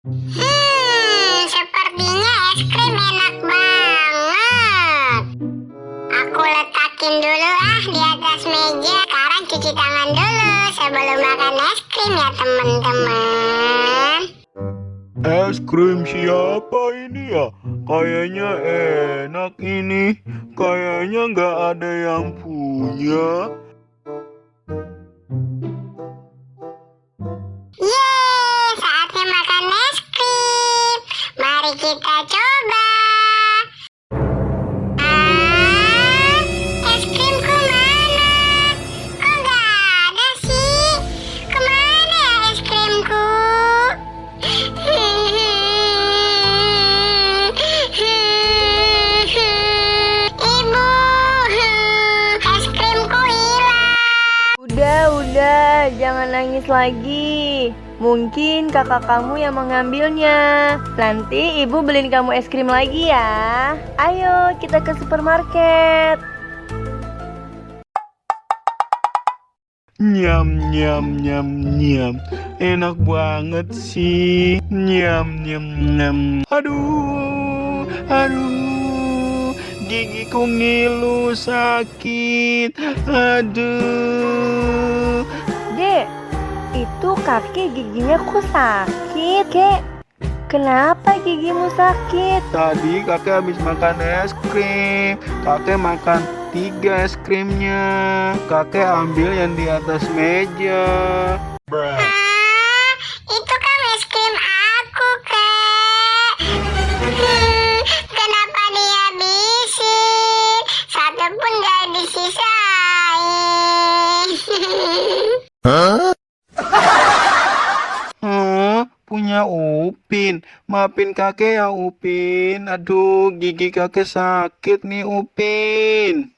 Sepertinya es krim enak banget. Aku letakin dulu di atas meja. Sekarang cuci tangan dulu sebelum makan es krim ya teman-teman. Es krim siapa ini ya? Kayaknya enak ini. Kayaknya nggak ada yang punya. Yeay, saatnya makan es krim. Mari kita coba. Es krimku mana? Kok nggak ada sih? Kemana ya es krimku? Ibu, es krimku hilang. Udah, jangan nangis lagi. Mungkin kakak kamu yang mengambilnya. Nanti ibu beliin kamu es krim lagi ya. Ayo kita ke supermarket. Nyam nyam nyam nyam. Enak banget sih. Nyam nyam nyam. Aduh. Gigiku ngilu sakit. Aduh. Dek, itu kaki giginya kok sakit, Kek? Kenapa gigimu sakit? Tadi kakek habis makan es krim. Kakek makan 3 es krimnya. Kakek ambil yang di atas meja. Itu kan es krim aku, Kak. Kenapa dihabisin? Satu pun gak disisain. Punya Upin. Maafin kakek ya Upin. Aduh, gigi kakek sakit nih Upin.